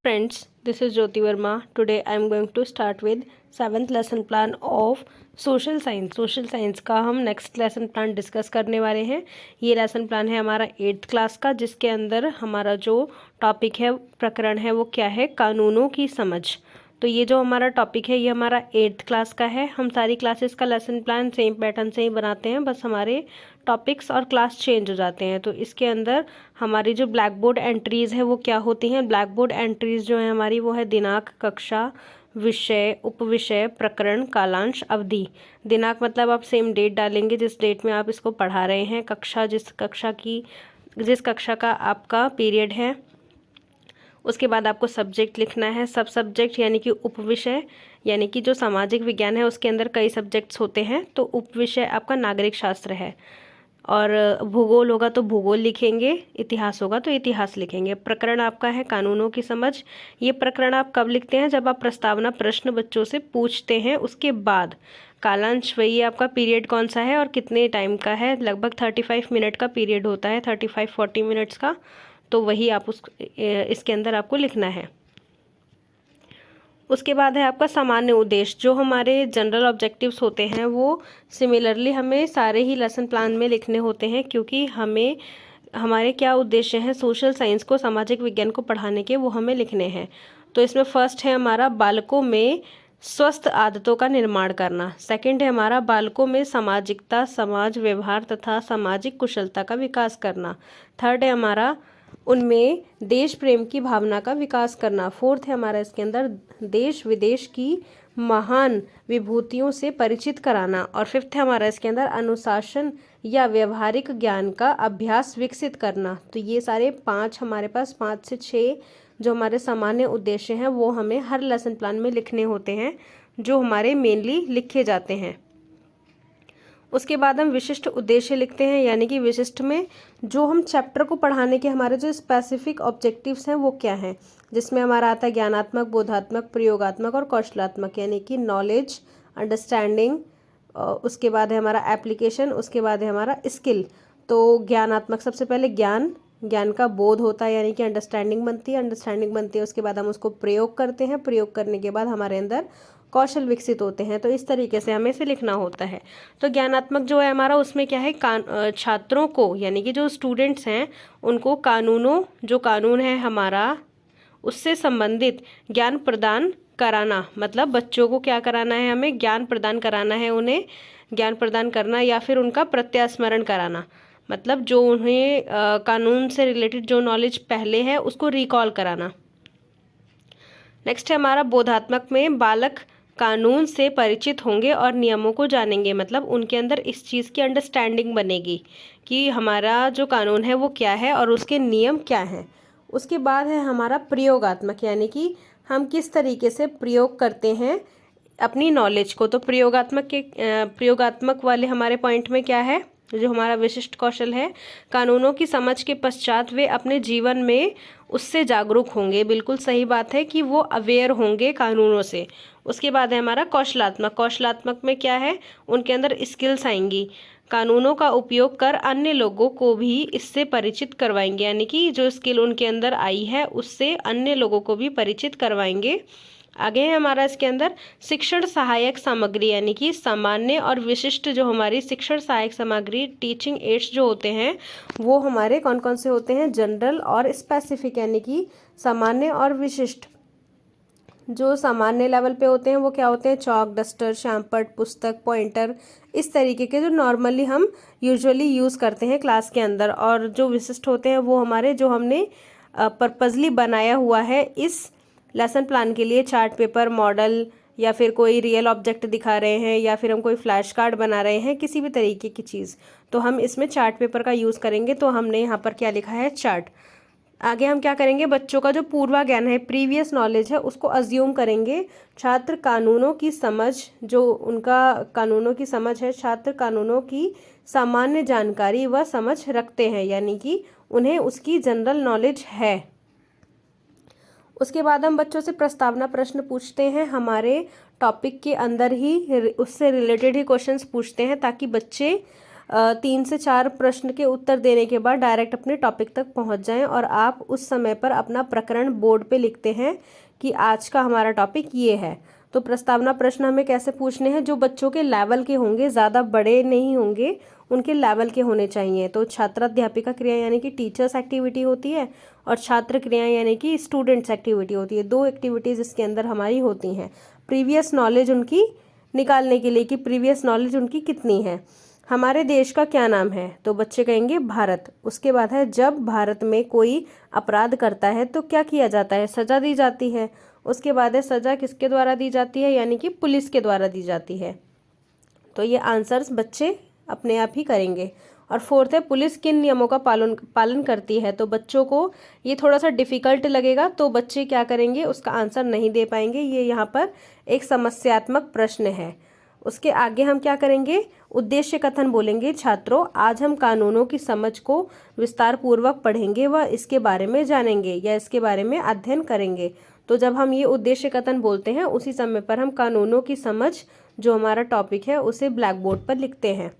Friends, this is Jyoti Verma. Today I am going to start with 7th lesson plan of social science. Social science का हम next lesson plan discuss करने वाले हैं। ये lesson plan है हमारा 8th class का, जिसके अंदर हमारा जो टॉपिक है, प्रकरण है, वो क्या है, कानूनों की समझ। तो ये जो हमारा टॉपिक है ये हमारा 8th क्लास का है। हम सारी क्लासेस का लेसन प्लान सेम पैटर्न से ही बनाते हैं, बस हमारे टॉपिक्स और क्लास चेंज हो जाते हैं। तो इसके अंदर हमारी जो ब्लैक बोर्ड एंट्रीज़ है वो क्या होती हैं। ब्लैक बोर्ड एंट्रीज़ जो है हमारी वो है दिनांक, कक्षा, विषय, उपविषय, प्रकरण, कालांश, अवधि। दिनांक मतलब आप सेम डेट डालेंगे जिस डेट में आप इसको पढ़ा रहे हैं। कक्षा, जिस कक्षा का आपका पीरियड है। उसके बाद आपको सब्जेक्ट लिखना है, सब सब्जेक्ट यानी कि उपविषय, यानी कि जो सामाजिक विज्ञान है उसके अंदर कई सब्जेक्ट्स होते हैं, तो उपविषय आपका नागरिक शास्त्र है। और भूगोल होगा तो भूगोल लिखेंगे, इतिहास होगा तो इतिहास लिखेंगे। प्रकरण आपका है कानूनों की समझ। ये प्रकरण आप कब लिखते हैं, जब आप प्रस्तावना प्रश्न बच्चों से पूछते हैं। उसके बाद कालांश, वही आपका पीरियड कौन सा है और कितने टाइम का है। लगभग 35 मिनट का पीरियड होता है, 35-40 मिनट्स का। तो वही आप इसके अंदर आपको लिखना है। उसके बाद है आपका सामान्य उद्देश्य। जो हमारे जनरल ऑब्जेक्टिव्स होते हैं वो सिमिलरली हमें सारे ही लेसन प्लान में लिखने होते हैं, क्योंकि हमें हमारे क्या उद्देश्य हैं सोशल साइंस को, सामाजिक विज्ञान को पढ़ाने के, वो हमें लिखने हैं। तो इसमें फर्स्ट है हमारा बालकों में स्वस्थ आदतों का निर्माण करना। सेकंड है हमारा बालकों में सामाजिकता, समाज व्यवहार तथा सामाजिक कुशलता का विकास करना। थर्ड है हमारा उनमें देश प्रेम की भावना का विकास करना। फोर्थ है हमारा इसके अंदर देश विदेश की महान विभूतियों से परिचित कराना। और फिफ्थ है हमारा इसके अंदर अनुशासन या व्यवहारिक ज्ञान का अभ्यास विकसित करना। तो ये सारे हमारे पास 5 से 6 जो हमारे सामान्य उद्देश्य हैं वो हमें हर लेसन प्लान में लिखने होते हैं, जो हमारे मेनली लिखे जाते हैं। उसके बाद हम विशिष्ट उद्देश्य लिखते हैं, यानी कि विशिष्ट में जो हम चैप्टर को पढ़ाने के हमारे जो स्पेसिफिक ऑब्जेक्टिव्स हैं वो क्या हैं, जिसमें हमारा आता है ज्ञानात्मक, बोधात्मक, प्रयोगात्मक और कौशलात्मक, यानी कि नॉलेज, अंडरस्टैंडिंग। उसके बाद है हमारा एप्लीकेशन, उसके बाद है हमारा स्किल। तो ज्ञानात्मक, सबसे पहले ज्ञान का बोध होता है, यानी कि अंडरस्टैंडिंग बनती है। उसके बाद हम उसको प्रयोग करते हैं, प्रयोग करने के बाद हमारे अंदर कौशल विकसित होते हैं। तो इस तरीके से हमें इसे लिखना होता है। तो ज्ञानात्मक जो है हमारा, उसमें क्या है, छात्रों को, यानी कि जो स्टूडेंट्स हैं उनको जो कानून है हमारा उससे संबंधित ज्ञान प्रदान कराना। मतलब बच्चों को क्या कराना है, हमें ज्ञान प्रदान कराना है, उन्हें ज्ञान प्रदान करना या फिर उनका प्रत्यास्मरण कराना। मतलब जो उन्हें कानून से रिलेटेड जो नॉलेज पहले है उसको रिकॉल कराना। नेक्स्ट है हमारा बोधात्मक में बालक कानून से परिचित होंगे और नियमों को जानेंगे। मतलब उनके अंदर इस चीज़ की अंडरस्टैंडिंग बनेगी कि हमारा जो कानून है वो क्या है और उसके नियम क्या हैं। उसके बाद है हमारा प्रयोगात्मक, यानी कि हम किस तरीके से प्रयोग करते हैं अपनी नॉलेज को। तो प्रयोगात्मक वाले हमारे पॉइंट में क्या है, जो हमारा विशिष्ट कौशल है, कानूनों की समझ के पश्चात वे अपने जीवन में उससे जागरूक होंगे। बिल्कुल सही बात है कि वो अवेयर होंगे कानूनों से। उसके बाद है हमारा कौशलात्मक में क्या है, उनके अंदर स्किल्स आएंगी। कानूनों का उपयोग कर अन्य लोगों को भी इससे परिचित करवाएंगे, यानी कि जो स्किल उनके अंदर आई है उससे अन्य लोगों को भी परिचित करवाएंगे। आगे है हमारा इसके अंदर शिक्षण सहायक सामग्री, यानी कि सामान्य और विशिष्ट जो हमारी शिक्षण सहायक सामग्री, टीचिंग एड्स जो होते हैं वो हमारे कौन कौन से होते हैं, जनरल और स्पेसिफिक, यानी कि सामान्य और विशिष्ट। जो सामान्य लेवल पे होते हैं वो क्या होते हैं, चॉक, डस्टर, श्यामपट्ट, पुस्तक, पॉइंटर, इस तरीके के जो नॉर्मली हम यूजुअली यूज़ करते हैं क्लास के अंदर। और जो विशिष्ट होते हैं वो हमारे जो हमने पर्पजली बनाया हुआ है इस लेसन प्लान के लिए, चार्ट पेपर, मॉडल, या फिर कोई रियल ऑब्जेक्ट दिखा रहे हैं, या फिर हम कोई फ्लैश कार्ड बना रहे हैं, किसी भी तरीके की चीज़, तो हम इसमें चार्ट पेपर का यूज़ करेंगे। तो हमने यहाँ पर क्या लिखा है, चार्ट। आगे हम क्या करेंगे, बच्चों का जो पूर्वा ज्ञान है, प्रीवियस नॉलेज है, उसको अज्यूम करेंगे। छात्र कानूनों की समझ, जो उनका कानूनों की समझ है, छात्र कानूनों की सामान्य जानकारी व समझ रखते हैं, यानी कि उन्हें उसकी जनरल नॉलेज है। उसके बाद हम बच्चों से प्रस्तावना प्रश्न पूछते हैं, हमारे टॉपिक के अंदर ही उससे रिलेटेड ही क्वेश्चंस पूछते हैं, ताकि बच्चे 3 से 4 प्रश्न के उत्तर देने के बाद डायरेक्ट अपने टॉपिक तक पहुंच जाएं और आप उस समय पर अपना प्रकरण बोर्ड पे लिखते हैं कि आज का हमारा टॉपिक ये है। तो प्रस्तावना प्रश्न हमें कैसे पूछने हैं, जो बच्चों के लेवल के होंगे, ज़्यादा बड़े नहीं होंगे, उनके लेवल के होने चाहिए। तो छात्राध्यापिका क्रिया यानी कि टीचर्स एक्टिविटी होती है और छात्र क्रिया यानी कि स्टूडेंट्स एक्टिविटी होती है। 2 एक्टिविटीज़ इसके अंदर हमारी होती हैं प्रीवियस नॉलेज उनकी निकालने के लिए कि प्रीवियस नॉलेज उनकी कितनी है। हमारे देश का क्या नाम है, तो बच्चे कहेंगे भारत। उसके बाद है जब भारत में कोई अपराध करता है तो क्या किया जाता है, सज़ा दी जाती है। उसके बाद है सज़ा किसके द्वारा दी जाती है, यानी कि पुलिस के द्वारा दी जाती है। तो ये आंसर्स बच्चे अपने आप ही करेंगे। और 4th है पुलिस किन नियमों का पालन करती है। तो बच्चों को ये थोड़ा सा डिफ़िकल्ट लगेगा, तो बच्चे क्या करेंगे, उसका आंसर नहीं दे पाएंगे। ये यहाँ पर एक समस्यात्मक प्रश्न है। उसके आगे हम क्या करेंगे, उद्देश्य कथन बोलेंगे। छात्रों, आज हम कानूनों की समझ को विस्तार पूर्वक पढ़ेंगे व इसके बारे में जानेंगे या इसके बारे में अध्ययन करेंगे। तो जब हम ये उद्देश्य कथन बोलते हैं उसी समय पर हम कानूनों की समझ जो हमारा टॉपिक है उसे ब्लैक बोर्ड पर लिखते हैं।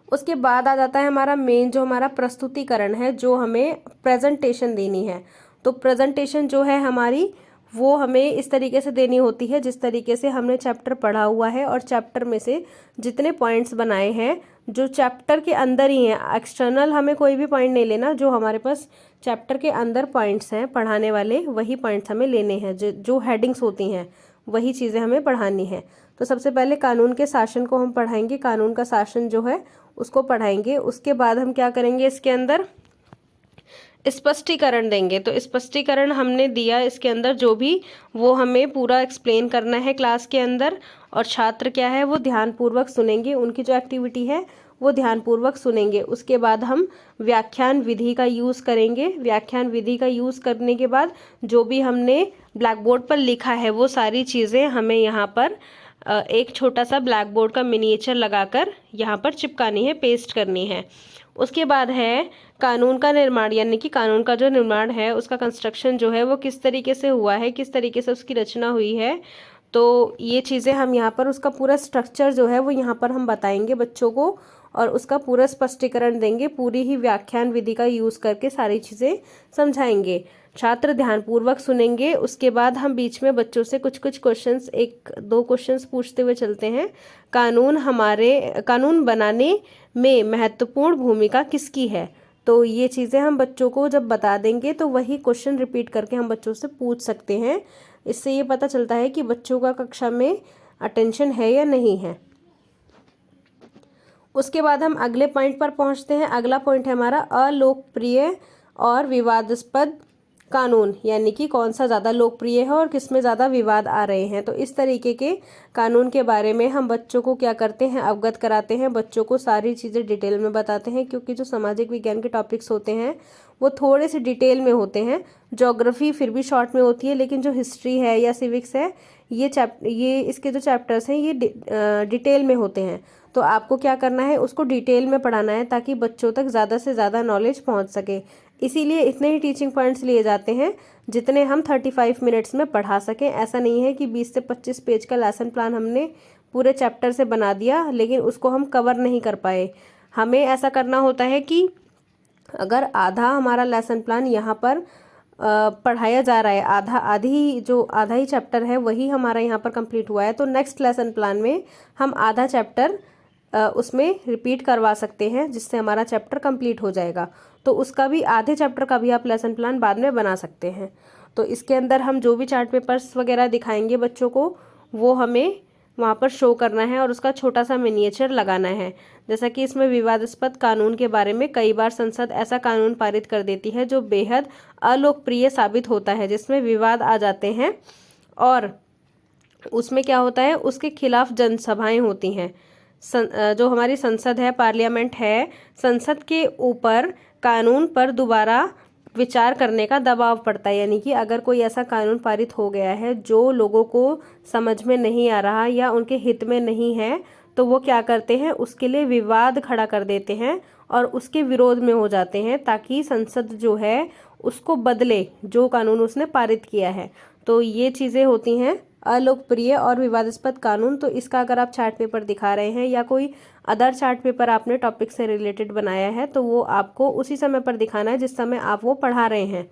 उसके बाद आ जाता है हमारा मेन जो हमारा प्रस्तुतिकरण है, जो हमें प्रेजेंटेशन देनी है। तो प्रेजेंटेशन जो है हमारी वो हमें इस तरीके से देनी होती है जिस तरीके से हमने चैप्टर पढ़ा हुआ है और चैप्टर में से जितने पॉइंट्स बनाए हैं जो चैप्टर के अंदर ही हैं। एक्सटर्नल हमें कोई भी पॉइंट नहीं लेना, जो हमारे पास चैप्टर के अंदर पॉइंट्स हैं पढ़ाने वाले वही पॉइंट्स हमें लेने हैं। जो हेडिंग्स होती हैं वही चीज़ें हमें पढ़ानी है। तो सबसे पहले कानून के शासन को हम पढ़ाएंगे, कानून का शासन जो है उसको पढ़ाएंगे। उसके बाद हम क्या करेंगे, इसके अंदर स्पष्टीकरण देंगे। तो स्पष्टीकरण हमने दिया इसके अंदर जो भी वो हमें पूरा एक्सप्लेन करना है क्लास के अंदर, और छात्र क्या है वो ध्यानपूर्वक सुनेंगे, उनकी जो एक्टिविटी है वो ध्यानपूर्वक सुनेंगे। उसके बाद हम व्याख्यान विधि का यूज़ करेंगे। व्याख्यान विधि का यूज़ करने के बाद जो भी हमने ब्लैक बोर्ड पर लिखा है वो सारी चीज़ें हमें यहाँ पर एक छोटा सा ब्लैक बोर्ड का मिनिएचर लगाकर यहाँ पर चिपकानी है, पेस्ट करनी है। उसके बाद है कानून का निर्माण, यानी कि कानून का जो निर्माण है उसका कंस्ट्रक्शन जो है वो किस तरीके से हुआ है, किस तरीके से उसकी रचना हुई है। तो ये चीज़ें हम यहाँ पर उसका पूरा स्ट्रक्चर जो है वो यहाँ पर हम बताएंगे बच्चों को और उसका पूरा स्पष्टीकरण देंगे। पूरी ही व्याख्यान विधि का यूज़ करके सारी चीज़ें समझाएंगे। छात्र ध्यानपूर्वक सुनेंगे। उसके बाद हम बीच में बच्चों से कुछ क्वेश्चंस, 1-2 क्वेश्चंस पूछते हुए चलते हैं। कानून बनाने में महत्वपूर्ण भूमिका किसकी है। तो ये चीज़ें हम बच्चों को जब बता देंगे तो वही क्वेश्चन रिपीट करके हम बच्चों से पूछ सकते हैं। इससे ये पता चलता है कि बच्चों का कक्षा में अटेंशन है या नहीं है। उसके बाद हम अगले पॉइंट पर पहुंचते हैं। अगला पॉइंट है हमारा अलोकप्रिय और विवादास्पद कानून, यानी कि कौन सा ज़्यादा लोकप्रिय है और किस में ज़्यादा विवाद आ रहे हैं। तो इस तरीके के कानून के बारे में हम बच्चों को क्या करते हैं, अवगत कराते हैं। बच्चों को सारी चीज़ें डिटेल में बताते हैं, क्योंकि जो सामाजिक विज्ञान के टॉपिक्स होते हैं वो थोड़े से डिटेल में होते हैं। ज्योग्राफी फिर भी शॉर्ट में होती है, लेकिन जो हिस्ट्री है या सिविक्स है ये इसके जो चैप्टर्स हैं ये डिटेल में होते हैं। तो आपको क्या करना है, उसको डिटेल में पढ़ाना है ताकि बच्चों तक ज़्यादा से ज़्यादा नॉलेज पहुंच सके। इसीलिए इतने ही टीचिंग पॉइंट्स लिए जाते हैं जितने हम 35 मिनट्स में पढ़ा सकें। ऐसा नहीं है कि 20 से 25 पेज का लेसन प्लान हमने पूरे चैप्टर से बना दिया लेकिन उसको हम कवर नहीं कर पाए। हमें ऐसा करना होता है कि अगर आधा हमारा लेसन प्लान यहाँ पर पढ़ाया जा रहा है, आधा ही चैप्टर है वही हमारा यहाँ पर कंप्लीट हुआ है, तो नेक्स्ट लेसन प्लान में हम आधा चैप्टर उसमें रिपीट करवा सकते हैं, जिससे हमारा चैप्टर कंप्लीट हो जाएगा। तो उसका भी, आधे चैप्टर का भी आप लेसन प्लान बाद में बना सकते हैं। तो इसके अंदर हम जो भी चार्ट पेपर्स वगैरह दिखाएंगे बच्चों को वो हमें वहाँ पर शो करना है और उसका छोटा सा मिनिएचर लगाना है। जैसा कि इसमें विवादास्पद कानून के बारे में, कई बार संसद ऐसा कानून पारित कर देती है जो बेहद अलोकप्रिय साबित होता है, जिसमें विवाद आ जाते हैं और उसमें क्या होता है, उसके खिलाफ जनसभाएं होती हैं। जो हमारी संसद है, पार्लियामेंट है, संसद के ऊपर कानून पर दोबारा विचार करने का दबाव पड़ता है। यानी कि अगर कोई ऐसा कानून पारित हो गया है जो लोगों को समझ में नहीं आ रहा या उनके हित में नहीं है, तो वो क्या करते हैं, उसके लिए विवाद खड़ा कर देते हैं और उसके विरोध में हो जाते हैं, ताकि संसद जो है उसको बदले जो कानून उसने पारित किया है। तो ये चीज़ें होती हैं अलोकप्रिय और विवादास्पद कानून। तो इसका अगर आप चार्ट पेपर दिखा रहे हैं या कोई अदर चार्ट पेपर आपने टॉपिक से रिलेटेड बनाया है तो वो आपको उसी समय पर दिखाना है जिस समय आप वो पढ़ा रहे हैं।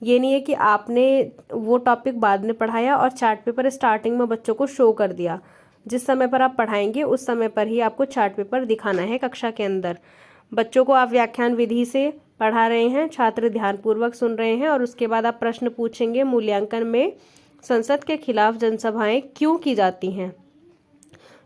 ये नहीं है कि आपने वो टॉपिक बाद में पढ़ाया और चार्ट पेपर स्टार्टिंग में बच्चों को शो कर दिया। जिस समय पर आप पढ़ाएंगे उस समय पर ही आपको चार्ट पेपर दिखाना है कक्षा के अंदर। बच्चों को आप व्याख्यान विधि से पढ़ा रहे हैं, छात्र ध्यानपूर्वक सुन रहे हैं और उसके बाद आप प्रश्न पूछेंगे, मूल्यांकन में संसद के खिलाफ जनसभाएं क्यों की जाती हैं।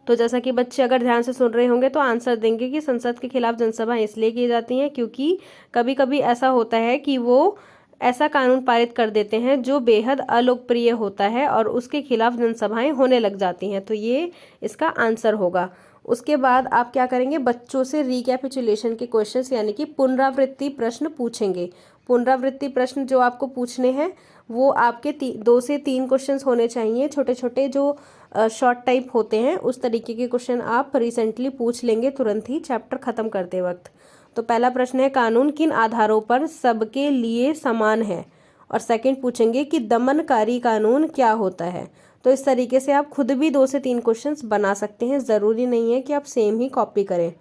तो जैसा कि बच्चे अगर ध्यान से सुन रहे होंगे तो आंसर देंगे कि संसद के खिलाफ जनसभाएं इसलिए की जाती हैं क्योंकि कभी कभी ऐसा होता है कि वो ऐसा कानून पारित कर देते हैं जो बेहद अलोकप्रिय होता है और उसके खिलाफ जनसभाएं होने लग जाती हैं। तो ये इसका आंसर होगा। उसके बाद आप क्या करेंगे, बच्चों से रिकैपिचुलेशन के क्वेश्चंस यानी कि पुनरावृत्ति प्रश्न पूछेंगे। पुनरावृत्ति प्रश्न जो आपको पूछने हैं वो आपके 2 से 3 क्वेश्चंस होने चाहिए। छोटे छोटे जो शॉर्ट टाइप होते हैं उस तरीके के क्वेश्चन आप रिसेंटली पूछ लेंगे तुरंत ही चैप्टर ख़त्म करते वक्त। तो पहला प्रश्न है, कानून किन आधारों पर सबके लिए समान है। और सेकंड पूछेंगे कि दमनकारी कानून क्या होता है। तो इस तरीके से आप खुद भी 2 से 3 क्वेश्चंस बना सकते हैं, ज़रूरी नहीं है कि आप सेम ही कॉपी करें।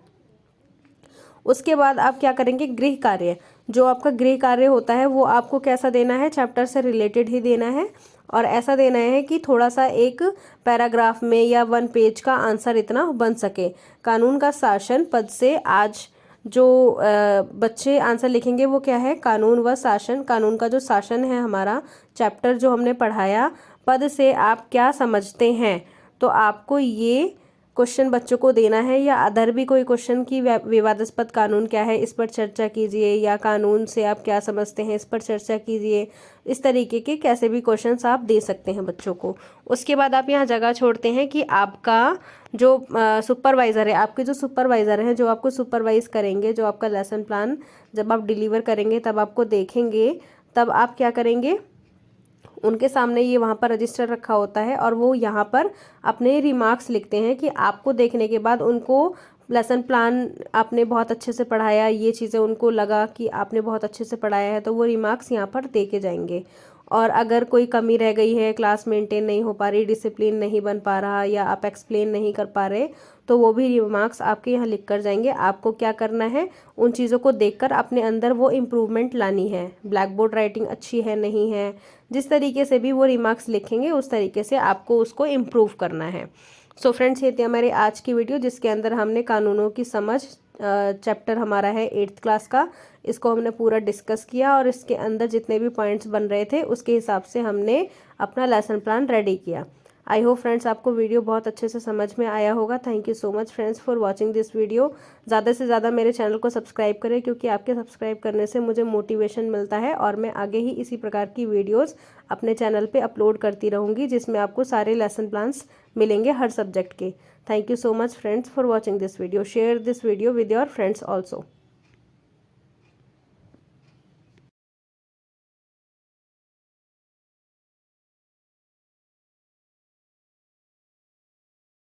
उसके बाद आप क्या करेंगे, गृह कार्य। जो आपका गृह कार्य होता है वो आपको कैसा देना है, चैप्टर से रिलेटेड ही देना है और ऐसा देना है कि थोड़ा सा एक पैराग्राफ में या 1 पेज का आंसर इतना बन सके। कानून का शासन पद से आज जो बच्चे आंसर लिखेंगे वो क्या है, कानून व शासन। कानून का जो शासन है हमारा चैप्टर जो हमने पढ़ाया, पद से आप क्या समझते हैं। तो आपको ये क्वेश्चन बच्चों को देना है या अदर भी कोई क्वेश्चन की विवादास्पद कानून क्या है इस पर चर्चा कीजिए या कानून से आप क्या समझते हैं इस पर चर्चा कीजिए। इस तरीके के कैसे भी क्वेश्चंस आप दे सकते हैं बच्चों को। उसके बाद आप यहाँ जगह छोड़ते हैं कि आपका जो सुपरवाइज़र है, आपके जो सुपरवाइज़र हैं जो आपको सुपरवाइज़ करेंगे, जो आपका लेसन प्लान जब आप डिलीवर करेंगे तब आपको देखेंगे, तब आप क्या करेंगे, उनके सामने ये वहाँ पर रजिस्टर रखा होता है और वो यहाँ पर अपने रिमार्क्स लिखते हैं कि आपको देखने के बाद उनको लेसन प्लान आपने बहुत अच्छे से पढ़ाया, ये चीज़ें उनको लगा कि आपने बहुत अच्छे से पढ़ाया है, तो वो रिमार्क्स यहाँ पर दे के जाएंगे। और अगर कोई कमी रह गई है, क्लास मेंटेन नहीं हो पा रही, डिसिप्लिन नहीं बन पा रहा या आप एक्सप्लेन नहीं कर पा रहे, तो वो भी रिमार्क्स आपके यहाँ लिख कर जाएंगे। आपको क्या करना है, उन चीज़ों को देखकर अपने अंदर वो इम्प्रूवमेंट लानी है। ब्लैक बोर्ड राइटिंग अच्छी है नहीं है, जिस तरीके से भी वो रिमार्क्स लिखेंगे उस तरीके से आपको उसको इम्प्रूव करना है। सो फ्रेंड्स, ये थी हमारी आज की वीडियो जिसके अंदर हमने कानूनों की समझ चैप्टर हमारा है 8th क्लास का, इसको हमने पूरा डिस्कस किया और इसके अंदर जितने भी पॉइंट्स बन रहे थे उसके हिसाब से हमने अपना लेसन प्लान रेडी किया। आई होप फ्रेंड्स आपको वीडियो बहुत अच्छे से समझ में आया होगा। Thank you so much friends for watching this video. ज़्यादा से ज़्यादा मेरे चैनल को सब्सक्राइब करें क्योंकि आपके सब्सक्राइब करने से मुझे मोटिवेशन मिलता है और मैं आगे ही इसी प्रकार की वीडियोज़ अपने चैनल पर अपलोड करती रहूँगी जिसमें आपको सारे लेसन प्लान्स मिलेंगे हर सब्जेक्ट के। Thank you so much friends for watching this video. Share this video with your friends also.